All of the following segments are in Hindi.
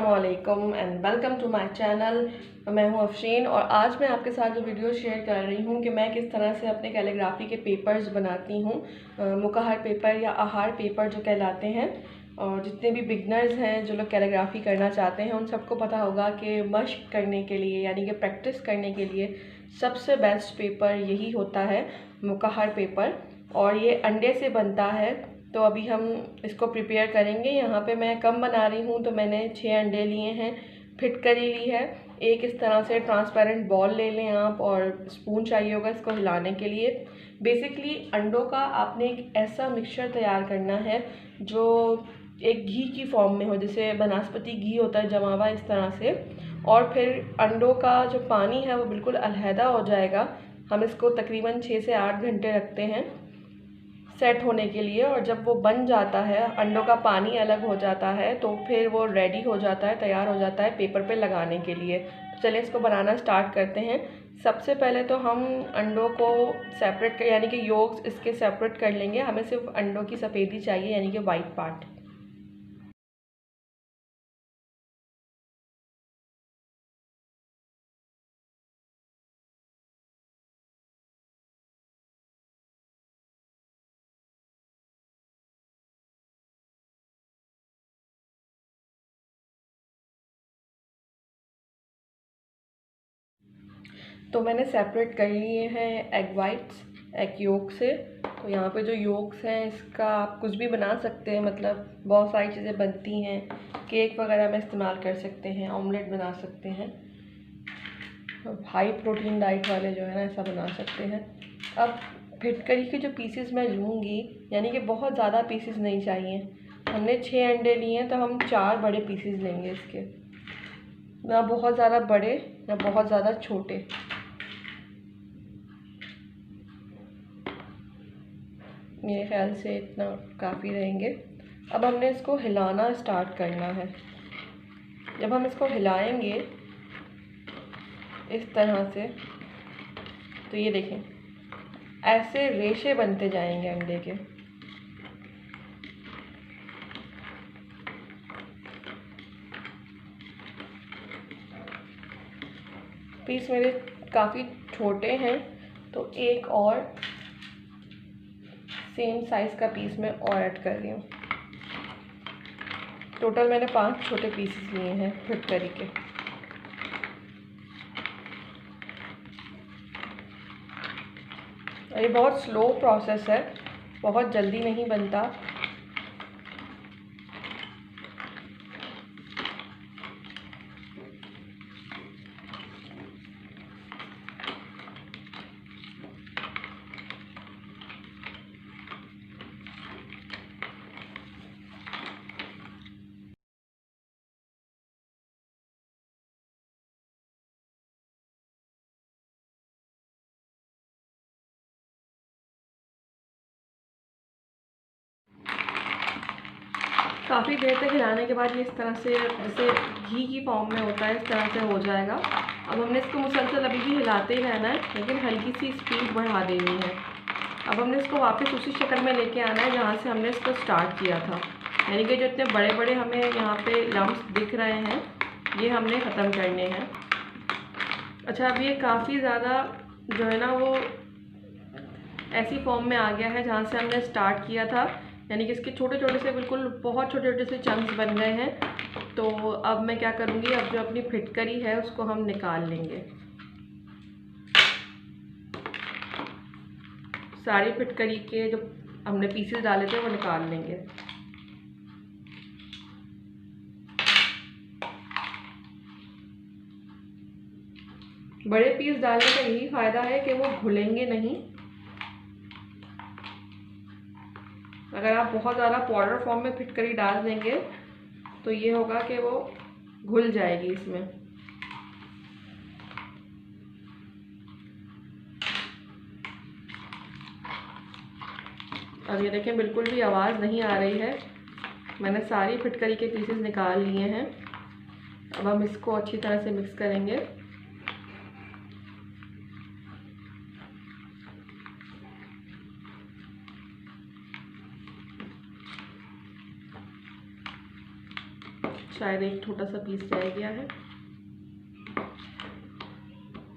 अस्सलामुअलैकुम and welcome to my channel. मैं हूं अफशीन और आज मैं आपके साथ जो वीडियो शेयर कर रही हूं कि मैं किस तरह से अपने कैलीग्राफी के पेपर्स बनाती हूं। मुकहर पेपर या आहार पेपर जो कहलाते हैं। और जितने भी बिगनर्स हैं जो लोग कैलीग्राफी करना चाहते हैं उन सबको पता होगा कि मश्क करने के लिए यानी कि प्रैक्टिस करने के लिए सबसे बेस्ट पेपर यही होता है, मुकहर पेपर। और ये अंडे से बनता है। तो अभी हम इसको प्रिपेयर करेंगे। यहाँ पे मैं कम बना रही हूँ तो मैंने 6 अंडे लिए हैं, फिटकरी ली है। एक इस तरह से ट्रांसपेरेंट बॉल ले लें आप, और स्पून चाहिए होगा इसको हिलाने के लिए। बेसिकली अंडों का आपने एक ऐसा मिक्सचर तैयार करना है जो एक घी की फॉर्म में हो, जैसे वनस्पति घी होता है जमा हुआ, इस तरह से। और फिर अंडों का जो पानी है वो बिल्कुल अलहदा हो जाएगा। हम इसको तकरीबन 6 से 8 घंटे रखते हैं सेट होने के लिए। और जब वो बन जाता है, अंडों का पानी अलग हो जाता है, तो फिर वो रेडी हो जाता है, तैयार हो जाता है पेपर पे लगाने के लिए। तो चलिए इसको बनाना स्टार्ट करते हैं। सबसे पहले तो हम अंडों को सेपरेट यानी कि योग्स इसके सेपरेट कर लेंगे। हमें सिर्फ अंडों की सफ़ेदी चाहिए यानी कि वाइट पार्ट। तो मैंने सेपरेट कर लिए हैं एग वाइट्स एग योक से। तो यहाँ पे जो योक्स हैं इसका आप कुछ भी बना सकते हैं, मतलब बहुत सारी चीज़ें बनती हैं। केक वगैरह में इस्तेमाल कर सकते हैं, ऑमलेट बना सकते हैं। हाई प्रोटीन डाइट वाले जो है ना ऐसा बना सकते हैं। अब फिटकरी के जो पीसेस मैं लूँगी, यानी कि बहुत ज़्यादा पीसेस नहीं चाहिए। हमने 6 अंडे लिए हैं तो हम 4 बड़े पीसेस लेंगे इसके, ना बहुत ज़्यादा बड़े ना बहुत ज़्यादा छोटे। मेरे ख्याल से इतना काफ़ी रहेंगे। अब हमने इसको हिलाना स्टार्ट करना है। जब हम इसको हिलाएंगे इस तरह से, तो ये देखें ऐसे रेशे बनते जाएंगे अंडे के। पीस मेरे काफ़ी छोटे हैं तो एक और सेम साइज़ का पीस मैं और ऐड कर रही हूँ। टोटल मैंने 5 छोटे पीसेस लिए हैं फिटकरी के। ये बहुत स्लो प्रोसेस है, बहुत जल्दी नहीं बनता। काफ़ी देर तक हिलाने के बाद ये इस तरह से जैसे घी की फॉर्म में होता है, इस तरह से हो जाएगा। अब हमने इसको मुसलसल अभी भी हिलाते ही रहना है, लेकिन हल्की सी स्पीड बढ़ा देनी है। अब हमने इसको वापस उसी शक्ल में लेके आना है जहाँ से हमने इसको स्टार्ट किया था। यानी कि जो इतने बड़े बड़े हमें यहाँ पे लम्प्स दिख रहे हैं ये हमने ख़त्म करने हैं। अच्छा, अब ये काफ़ी ज़्यादा जो है ना वो ऐसी फॉर्म में आ गया है जहाँ से हमने स्टार्ट किया था। यानी कि इसके छोटे छोटे से बिल्कुल बहुत छोटे छोटे से चंक्स बन गए हैं। तो अब मैं क्या करूँगी, अब जो अपनी फिटकरी है उसको हम निकाल लेंगे। सारी फिटकरी के जो हमने पीसेस डाले थे वो निकाल लेंगे। बड़े पीस डालने का यही फ़ायदा है कि वो घुलेंगे नहीं। अगर आप बहुत ज़्यादा पाउडर फॉर्म में फिटकरी डाल देंगे तो ये होगा कि वो घुल जाएगी इसमें। अब ये देखें बिल्कुल भी आवाज़ नहीं आ रही है। मैंने सारी फिटकरी के पीसेस निकाल लिए हैं। अब हम इसको अच्छी तरह से मिक्स करेंगे। शायद एक छोटा सा पीस रह गया है,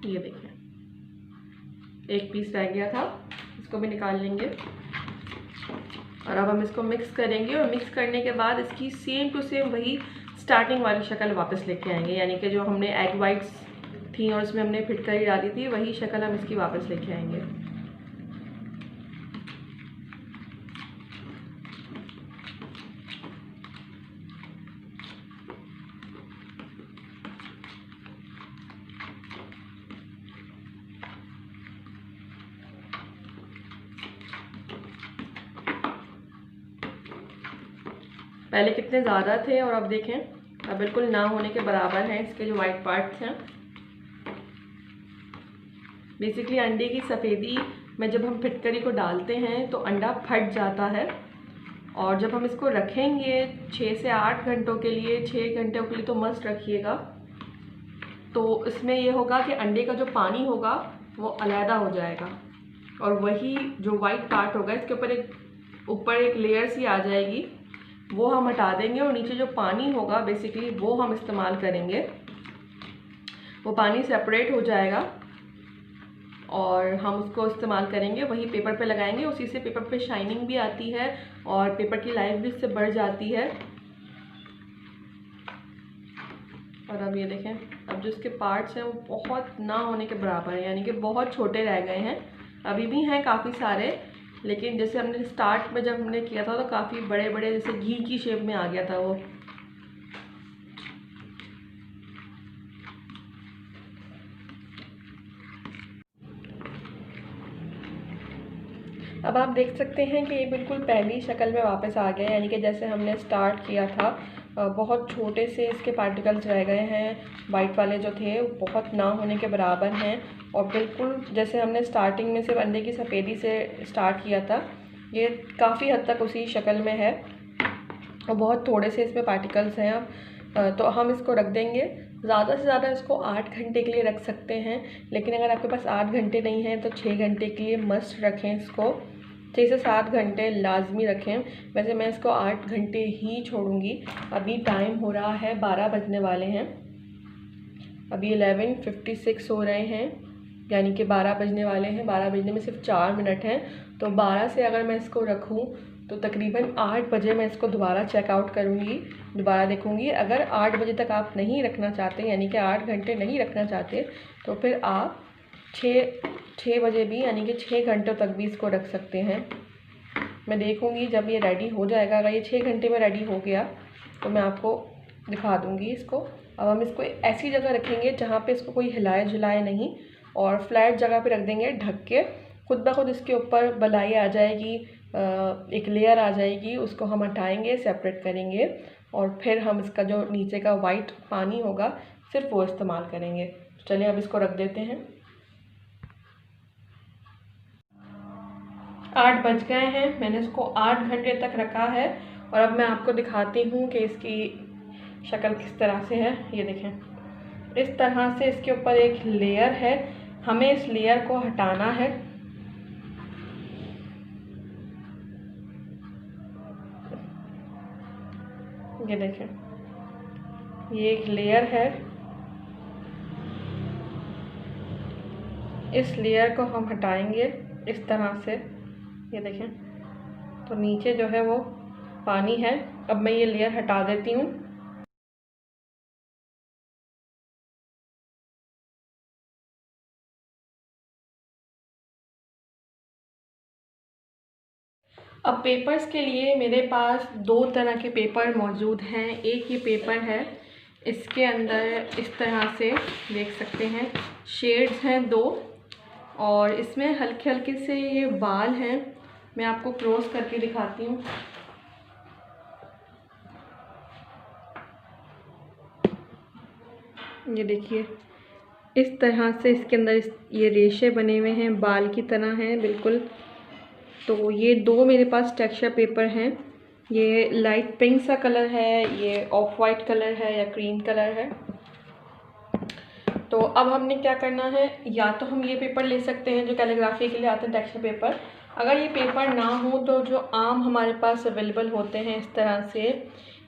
ये देखिए एक पीस रह गया था, इसको भी निकाल लेंगे। और अब हम इसको मिक्स करेंगे और मिक्स करने के बाद इसकी सेम टू सेम वही स्टार्टिंग वाली शक्ल वापस लेके आएंगे, यानी कि जो हमने एग वाइट्स थी और उसमें हमने फिटकरी डाली थी वही शक्ल हम इसकी वापस लेके आएंगे। पहले कितने ज़्यादा थे और अब देखें अब बिल्कुल ना होने के बराबर हैं इसके जो वाइट पार्ट्स हैं। बेसिकली अंडे की सफ़ेदी में जब हम फिटकरी को डालते हैं तो अंडा फट जाता है, और जब हम इसको रखेंगे 6 से 8 घंटों के लिए, 6 घंटों के लिए तो मस्ट रखिएगा, तो इसमें ये होगा कि अंडे का जो पानी होगा वो अलहदा हो जाएगा और वही जो वाइट पार्ट होगा इसके ऊपर एक लेयर सी आ जाएगी, वो हम हटा देंगे और नीचे जो पानी होगा बेसिकली वो हम इस्तेमाल करेंगे। वो पानी सेपरेट हो जाएगा और हम उसको इस्तेमाल करेंगे, वही पेपर पे लगाएंगे। उसी से पेपर पे शाइनिंग भी आती है और पेपर की लाइफ भी इससे बढ़ जाती है। और अब ये देखें, अब जो इसके पार्ट्स हैं वो बहुत ना होने के बराबर हैं, यानी कि बहुत छोटे रह गए हैं। अभी भी हैं काफ़ी सारे, लेकिन जैसे हमने स्टार्ट में जब हमने किया था तो काफ़ी बड़े बड़े जैसे घी की शेप में आ गया था वो। अब आप देख सकते हैं कि ये बिल्कुल पहली शक्ल में वापस आ गया, यानी कि जैसे हमने स्टार्ट किया था बहुत छोटे से इसके पार्टिकल्स रह गए हैं। वाइट वाले जो थे वो बहुत ना होने के बराबर हैं और बिल्कुल जैसे हमने स्टार्टिंग में सिर्फ अंडे की सफ़ेदी से स्टार्ट किया था, ये काफ़ी हद तक उसी शक्ल में है और बहुत थोड़े से इसमें पार्टिकल्स हैं। अब तो हम इसको रख देंगे, ज़्यादा से ज़्यादा इसको 8 घंटे के लिए रख सकते हैं, लेकिन अगर आपके पास 8 घंटे नहीं है तो 6 घंटे के लिए मस्ट रखें इसको। 6 से 7 घंटे लाजमी रखें। वैसे मैं इसको 8 घंटे ही छोड़ूंगी। अभी टाइम हो रहा है 12 बजने वाले हैं, अभी 11:56 हो रहे हैं, यानी कि 12 बजने वाले हैं। 12 बजने में सिर्फ 4 मिनट हैं, तो 12 से अगर मैं इसको रखूं तो तकरीबन 8 बजे मैं इसको दोबारा चेकआउट करूंगी, दोबारा देखूंगी। अगर 8 बजे तक आप नहीं रखना चाहते, यानी कि 8 घंटे नहीं रखना चाहते, तो फिर आप 6 बजे भी, यानी कि 6 घंटों तक भी इसको रख सकते हैं। मैं देखूंगी जब ये रेडी हो जाएगा। अगर ये 6 घंटे में रेडी हो गया तो मैं आपको दिखा दूंगी इसको। अब हम इसको ऐसी जगह रखेंगे जहाँ पे इसको कोई हिलाए झुलाए नहीं, और फ्लैट जगह पे रख देंगे ढक के। खुद ब खुद इसके ऊपर बलाई आ जाएगी, एक लेयर आ जाएगी, उसको हम हटाएंगे, सेपरेट करेंगे और फिर हम इसका जो नीचे का वाइट पानी होगा सिर्फ वो इस्तेमाल करेंगे। चलिए अब इसको रख देते हैं। 8 बज गए हैं, मैंने इसको 8 घंटे तक रखा है और अब मैं आपको दिखाती हूँ कि इसकी शक्ल किस तरह से है। ये देखें, इस तरह से इसके ऊपर एक लेयर है, हमें इस लेयर को हटाना है। ये देखें, ये एक लेयर है, इस लेयर को हम हटाएंगे इस तरह से। ये देखें, तो नीचे जो है वो पानी है। अब मैं ये लेयर हटा देती हूँ। अब पेपर्स के लिए मेरे पास 2 तरह के पेपर मौजूद हैं। एक ये पेपर है, इसके अंदर इस तरह से देख सकते हैं शेड्स हैं 2, और इसमें हल्के हल्के से ये बाल हैं। मैं आपको क्रॉस करके दिखाती हूँ। ये देखिए, इस तरह से इसके अंदर ये रेशे बने हुए हैं, बाल की तरह हैं बिल्कुल। तो ये 2 मेरे पास टेक्सचर पेपर हैं। ये लाइट पिंक सा कलर है, ये ऑफ वाइट कलर है या क्रीम कलर है। तो अब हमने क्या करना है, या तो हम ये पेपर ले सकते हैं जो कैलीग्राफी के लिए आते हैं टेक्सचर पेपर। अगर ये पेपर ना हो तो जो आम हमारे पास अवेलेबल होते हैं इस तरह से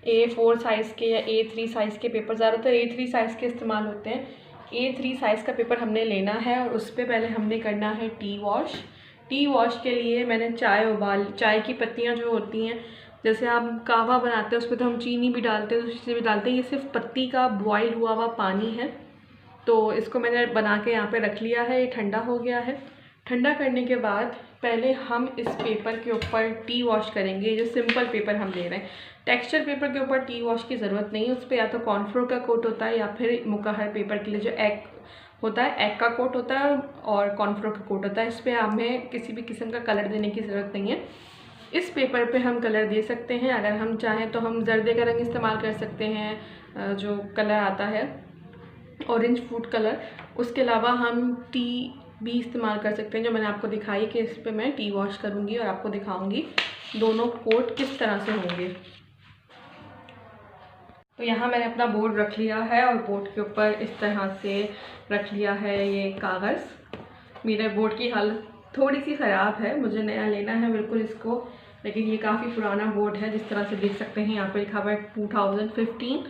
A4 साइज़ के या A3 साइज़ के पेपर, ज़्यादातर A3 साइज़ के इस्तेमाल होते हैं। A3 साइज़ का पेपर हमने लेना है और उस पर पहले हमने करना है टी वॉश। टी वॉश के लिए मैंने चाय की पत्तियाँ जो होती हैं, जैसे आप कहवा बनाते हैं उसमें तो हम चीनी भी डालते हैं, उससे भी डालते हैं, ये सिर्फ पत्ती का बॉयल हुआ हुआ पानी है। तो इसको मैंने बना के यहाँ पे रख लिया है, ये ठंडा हो गया है। ठंडा करने के बाद पहले हम इस पेपर के ऊपर टी वॉश करेंगे। जो सिंपल पेपर हम ले रहे हैं, टेक्सचर पेपर के ऊपर टी वॉश की ज़रूरत नहीं है। उस पर या तो कॉर्नफ्लोर का कोट होता है या फिर मुकहर पेपर के लिए जो एग होता है, एग का कोट होता है और कॉर्नफ्लोर का कोट होता है। इस पर हमें किसी भी किस्म का कलर देने की ज़रूरत नहीं है। इस पेपर पे हम कलर दे सकते हैं, अगर हम चाहें तो हम जर्दे का रंग इस्तेमाल कर सकते हैं, जो कलर आता है ऑरेंज फूड कलर। उसके अलावा हम टी भी इस्तेमाल कर सकते हैं, जो मैंने आपको दिखाई कि इस पे मैं टी वॉश करूँगी और आपको दिखाऊंगी दोनों कोट किस तरह से होंगे। तो यहाँ मैंने अपना बोर्ड रख लिया है और बोर्ड के ऊपर इस तरह से रख लिया है ये कागज़। मेरे बोर्ड की हालत थोड़ी सी ख़राब है, मुझे नया लेना है बिल्कुल इसको, लेकिन ये काफ़ी पुराना बोर्ड है। जिस तरह से देख सकते हैं यहाँ पर लिखा हुआ है 2015,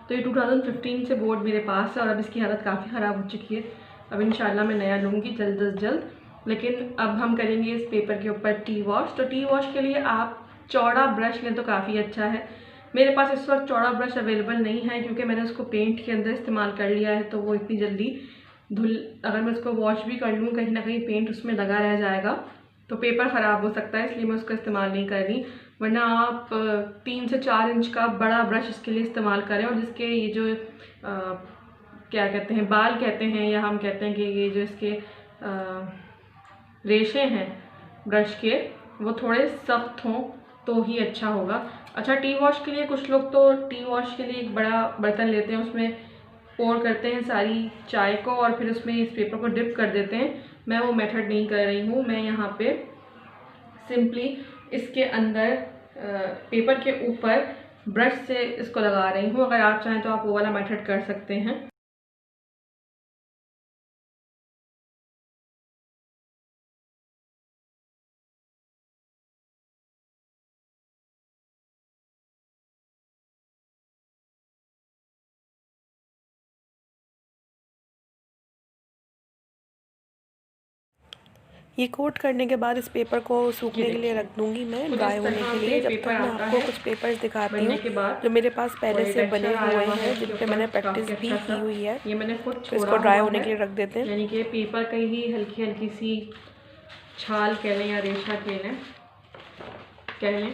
तो ये 2015 से बोर्ड मेरे पास है और अब इसकी हालत काफ़ी ख़राब हो चुकी है। अब इंशाल्लाह मैं नया लूँगी जल्द अज जल्द। लेकिन अब हम करेंगे इस पेपर के ऊपर टी वॉश। तो टी वॉश के लिए आप चौड़ा ब्रश लें तो काफ़ी अच्छा है। मेरे पास इस वक्त चौड़ा ब्रश अवेलेबल नहीं है क्योंकि मैंने उसको पेंट के अंदर इस्तेमाल कर लिया है, तो वो इतनी जल्दी अगर मैं उसको वॉश भी कर लूँ कहीं ना कहीं पेंट उसमें लगा रह जाएगा तो पेपर ख़राब हो सकता है, इसलिए मैं उसका इस्तेमाल नहीं कर रही। वरना आप 3 से 4 इंच का बड़ा ब्रश इसके लिए इस्तेमाल करें और जिसके ये जो क्या कहते हैं, बाल कहते हैं, या हम कहते हैं कि ये जो इसके रेशे हैं ब्रश के, वो थोड़े सख्त हों तो ही अच्छा होगा। अच्छा, टी वॉश के लिए कुछ लोग तो टी वॉश के लिए एक बड़ा बर्तन लेते हैं, उसमें पोर करते हैं सारी चाय को और फिर उसमें इस पेपर को डिप कर देते हैं। मैं वो मेथड नहीं कर रही हूँ, मैं यहाँ पे सिंपली इसके अंदर पेपर के ऊपर ब्रश से इसको लगा रही हूँ। अगर आप चाहें तो आप वो वाला मेथड कर सकते हैं। ये कोट करने के बाद इस पेपर को सूखने के लिए रख दूंगी मैं, ड्राई होने के लिए। जब तक मैं आपको कुछ पेपर्स दिखाती हूँ जो मेरे पास पहले से बने हुए हैं, जिन पे मैंने प्रैक्टिस भी की हुई है। ये मैंने खुद तो इसको ड्राई होने के लिए रख देते हैं। यानी कि पेपर की ही हल्की हल्की सी छाल कह लें या रेशा कह लें,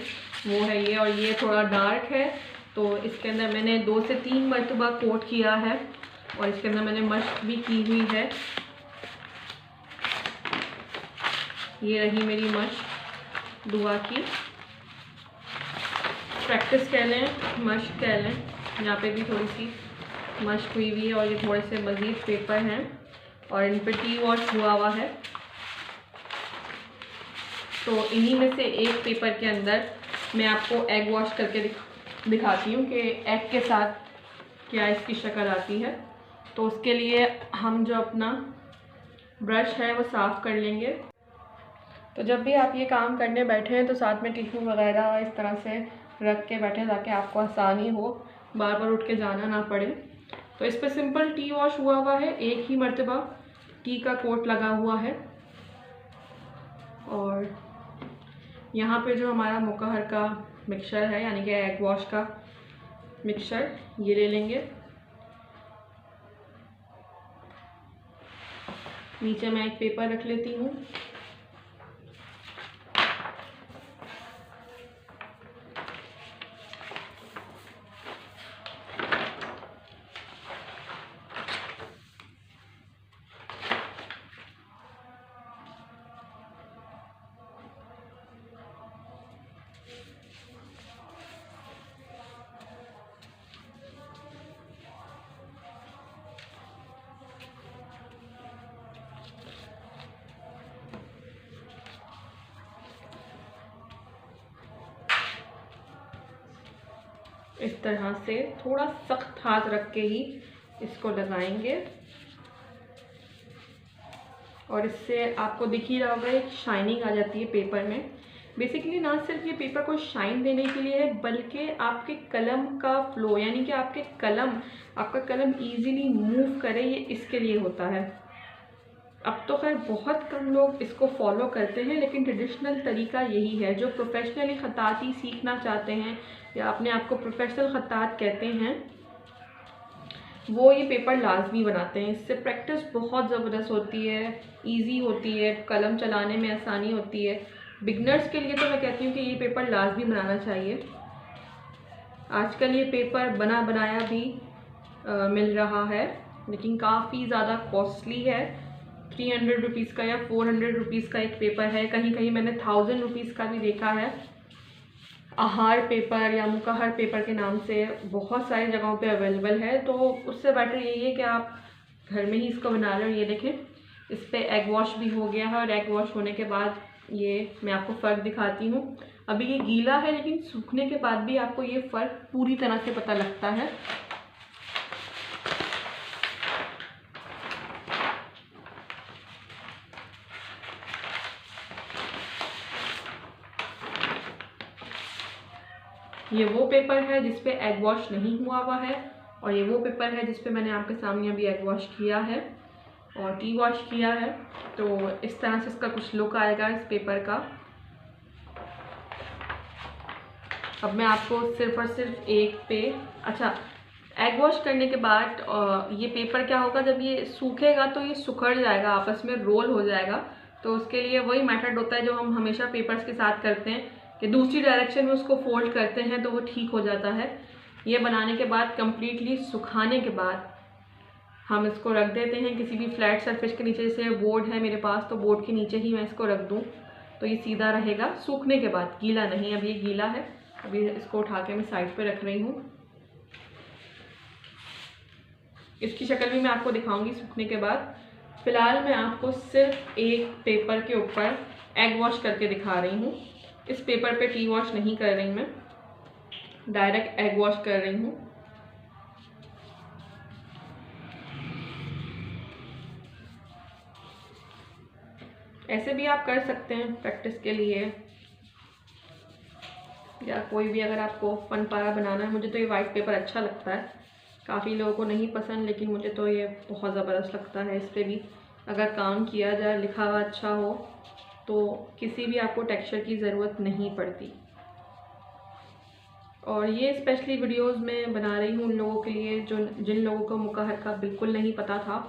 वो है ये। और ये थोड़ा डार्क है तो इसके अंदर मैंने 2 से 3 मरतबा कोट किया है और इसके अंदर मैंने मश्क भी की हुई है। ये रही मेरी मश्क दुआ की, प्रैक्टिस कह लें, मश्क कह लें। यहाँ पे भी थोड़ी सी मश्क हुई हुई है और ये थोड़े से मज़ीद पेपर हैं और इन पर टी वॉश हुआ हुआ है। तो इन्हीं में से एक पेपर के अंदर मैं आपको एग वॉश करके दिखाती हूँ कि एग के साथ क्या इसकी शक्ल आती है। तो उसके लिए हम जो अपना ब्रश है वो साफ़ कर लेंगे। तो जब भी आप ये काम करने बैठे हैं तो साथ में टिश्यू वगैरह इस तरह से रख के बैठें ताकि आपको आसानी हो, बार बार उठ के जाना ना पड़े। तो इस पर सिंपल टी वॉश हुआ है, एक ही मर्तबा टी का कोट लगा हुआ है। और यहाँ पे जो हमारा मुकहर का मिक्सचर है यानी कि एग वॉश का मिक्सचर, ये ले लेंगे। नीचे मैं एक पेपर रख लेती हूँ। इस तरह से थोड़ा सख्त हाथ रख के ही इसको लगाएंगे और इससे आपको दिख ही रहा होगा एक शाइनिंग आ जाती है पेपर में। बेसिकली ना सिर्फ ये पेपर को शाइन देने के लिए है, बल्कि आपके कलम का फ्लो, यानी कि आपका कलम इजीली मूव करे, ये इसके लिए होता है। अब तो खैर बहुत कम लोग इसको फॉलो करते हैं, लेकिन ट्रेडिशनल तरीका यही है। जो प्रोफेशनली ख़त्ताती सीखना चाहते हैं या अपने आप को प्रोफेशनल ख़त्तात कहते हैं, वो ये पेपर लाजमी बनाते हैं। इससे प्रैक्टिस बहुत ज़बरदस्त होती है, इजी होती है, कलम चलाने में आसानी होती है। बिगनर्स के लिए तो मैं कहती हूँ कि ये पेपर लाजमी बनाना चाहिए। आजकल ये पेपर बना बनाया भी मिल रहा है, लेकिन काफ़ी ज़्यादा कॉस्टली है। 300 रुपीज़ का या 400 रुपीज़ का एक पेपर है। कहीं कहीं मैंने 1000 रुपीज़ का भी देखा है। आहार पेपर या मुकाहर पेपर के नाम से बहुत सारी जगहों पे अवेलेबल है। तो उससे बेटर यही है कि आप घर में ही इसको बना रहे हो। ये देखें, इस पर एग वॉश भी हो गया है, और एग वॉश होने के बाद ये मैं आपको फ़र्क दिखाती हूँ। अभी ये गीला है, लेकिन सूखने के बाद भी आपको ये फ़र्क पूरी तरह से पता लगता है। ये वो पेपर है जिस पे एग वॉश नहीं हुआ है, और ये वो पेपर है जिस पे मैंने आपके सामने अभी एग वॉश किया है और टी वॉश किया है। तो इस तरह से इसका कुछ लुक आएगा इस पेपर का। अब मैं आपको सिर्फ और सिर्फ एक पे, अच्छा, एग वॉश करने के बाद ये पेपर क्या होगा, जब ये सूखेगा तो ये सुखड़ जाएगा, आपस में रोल हो जाएगा। तो उसके लिए वही मेथड होता है जो हम हमेशा पेपर्स के साथ करते हैं कि दूसरी डायरेक्शन में उसको फोल्ड करते हैं, तो वो ठीक हो जाता है। ये बनाने के बाद कंप्लीटली सुखाने के बाद हम इसको रख देते हैं किसी भी फ्लैट सरफेस के नीचे। जैसे बोर्ड है मेरे पास, तो बोर्ड के नीचे ही मैं इसको रख दूँ तो ये सीधा रहेगा सूखने के बाद, गीला नहीं। अब ये गीला है, अभी इसको उठा के मैं साइड पे रख रही हूँ। इसकी शक्ल भी मैं आपको दिखाऊंगी सूखने के बाद। फ़िलहाल मैं आपको सिर्फ एक पेपर के ऊपर एग वॉश करके दिखा रही हूँ। इस पेपर पे टी वॉश नहीं कर रही मैं, डायरेक्ट एग वॉश कर रही हूँ। ऐसे भी आप कर सकते हैं प्रैक्टिस के लिए, या कोई भी अगर आपको फन पारा बनाना है। मुझे तो ये वाइट पेपर अच्छा लगता है, काफ़ी लोगों को नहीं पसंद, लेकिन मुझे तो ये बहुत ज़बरदस्त लगता है। इस पर भी अगर काम किया जाए, लिखा हुआ अच्छा हो, तो किसी भी आपको टेक्सचर की ज़रूरत नहीं पड़ती। और ये स्पेशली वीडियोस मैं बना रही हूँ उन लोगों के लिए जिन लोगों को मुकाहर का बिल्कुल नहीं पता था,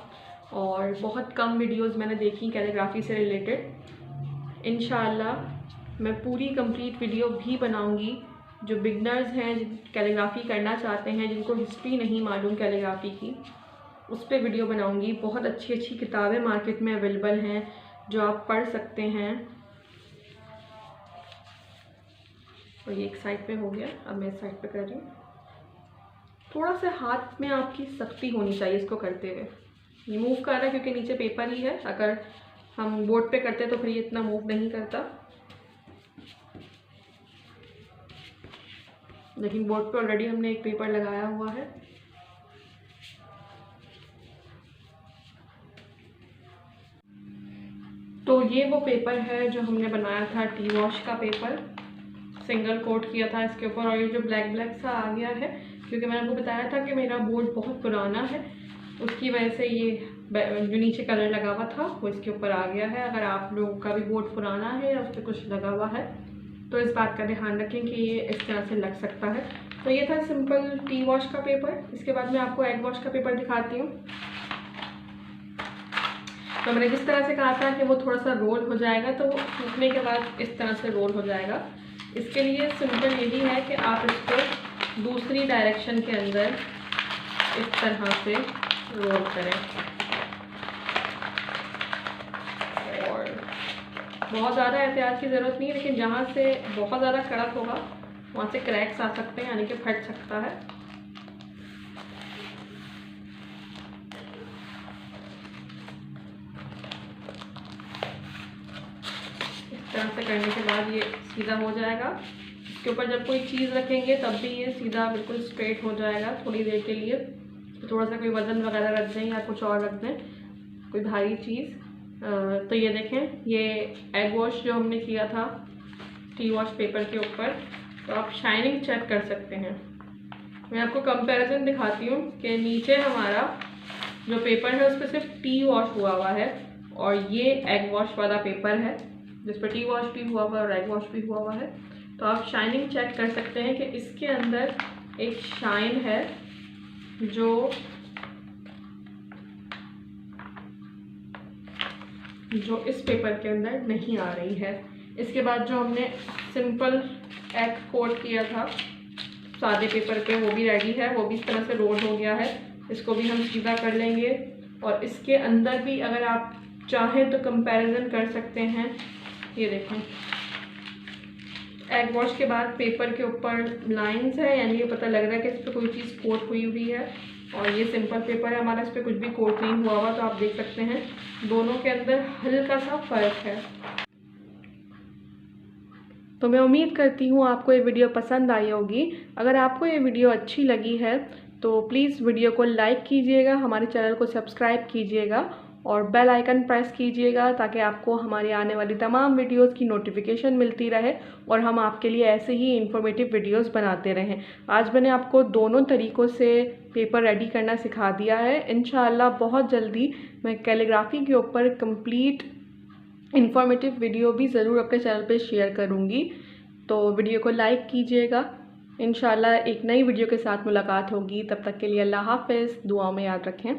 और बहुत कम वीडियोस मैंने देखी कैलीग्राफी से रिलेटेड। इंशाअल्लाह मैं पूरी कंप्लीट वीडियो भी बनाऊंगी। जो बिगनर्स हैं, कैलीग्राफी करना चाहते हैं, जिनको हिस्ट्री नहीं मालूम कैलीग्राफी की, उस पर वीडियो बनाऊंगी। बहुत अच्छी अच्छी किताबें मार्केट में अवेलेबल हैं जो आप पढ़ सकते हैं। और ये एक साइड पे हो गया, अब मैं इस साइड पे कर रही हूँ। थोड़ा सा हाथ में आपकी सख्ती होनी चाहिए इसको करते हुए। ये मूव कर रहा है क्योंकि नीचे पेपर ही है, अगर हम बोर्ड पे करते तो फिर ये इतना मूव नहीं करता, लेकिन बोर्ड पे ऑलरेडी हमने एक पेपर लगाया हुआ है। तो ये वो पेपर है जो हमने बनाया था, टी वॉश का पेपर, सिंगल कोट किया था इसके ऊपर। और ये जो ब्लैक ब्लैक सा आ गया है, क्योंकि मैंने आपको बताया था कि मेरा बोर्ड बहुत पुराना है, उसकी वजह से ये जो नीचे कलर लगा हुआ था वो इसके ऊपर आ गया है। अगर आप लोगों का भी बोर्ड पुराना है या उस पर कुछ लगा हुआ है, तो इस बात का ध्यान रखें कि ये इस तरह से लग सकता है। तो ये था सिंपल टी वॉश का पेपर। इसके बाद मैं आपको एग वॉश का पेपर दिखाती हूँ। तो मैंने जिस तरह से कहा था कि वो थोड़ा सा रोल हो जाएगा, तो वो सूखने के बाद इस तरह से रोल हो जाएगा। इसके लिए सिंपल यही है कि आप इसको दूसरी डायरेक्शन के अंदर इस तरह से रोल करें, और बहुत ज़्यादा एहतियात की ज़रूरत नहीं है, लेकिन जहाँ से बहुत ज़्यादा कड़क होगा वहाँ से क्रैक्स आ सकते हैं, यानी कि फट सकता है। इस तरह से करने के बाद ये सीधा हो जाएगा। इसके ऊपर जब कोई चीज़ रखेंगे तब भी ये सीधा बिल्कुल स्ट्रेट हो जाएगा थोड़ी देर के लिए। तो थोड़ा सा कोई वज़न वगैरह रख दें या कुछ और रख दें, कोई भारी चीज़। तो ये देखें, ये एग वॉश जो हमने किया था टी वॉश पेपर के ऊपर, तो आप शाइनिंग चेक कर सकते हैं। मैं आपको कंपैरिजन दिखाती हूँ कि नीचे हमारा जो पेपर है उस पर सिर्फ टी वॉश हुआ है और ये एग वॉश वाला पेपर है जिस पर टी वॉश भी हुआ है और एग वॉश भी हुआ है। तो आप शाइनिंग चेक कर सकते हैं कि इसके अंदर एक शाइन है जो इस पेपर के अंदर नहीं आ रही है। इसके बाद जो हमने सिंपल एग कोट किया था सादे पेपर पे, वो भी रेडी है, वो भी इस तरह से रोल हो गया है। इसको भी हम सीधा कर लेंगे और इसके अंदर भी अगर आप चाहें तो कंपैरिजन कर सकते हैं। ये देखें, एग वॉश के बाद पेपर के ऊपर लाइंस है, यानी ये पता लग रहा है कि इस पर कोई चीज़ कोट हुई है। और ये सिंपल पेपर है हमारा, इस पर कुछ भी कोट नहीं हुआ। तो आप देख सकते हैं दोनों के अंदर हल्का सा फ़र्क है। तो मैं उम्मीद करती हूँ आपको ये वीडियो पसंद आई होगी। अगर आपको ये वीडियो अच्छी लगी है तो प्लीज़ वीडियो को लाइक कीजिएगा, हमारे चैनल को सब्सक्राइब कीजिएगा और बेल आइकन प्रेस कीजिएगा ताकि आपको हमारी आने वाली तमाम वीडियोस की नोटिफिकेशन मिलती रहे और हम आपके लिए ऐसे ही इंफॉर्मेटिव वीडियोस बनाते रहें। आज मैंने आपको दोनों तरीक़ों से पेपर रेडी करना सिखा दिया है। इंशाअल्लाह बहुत जल्दी मैं कैलीग्राफी के ऊपर कंप्लीट इंफॉर्मेटिव वीडियो भी ज़रूर अपने चैनल पे शेयर करूँगी। तो वीडियो को लाइक कीजिएगा। इंशाअल्लाह एक नई वीडियो के साथ मुलाकात होगी। तब तक के लिए अल्लाह हाफ़िज़। दुआओं में याद रखें।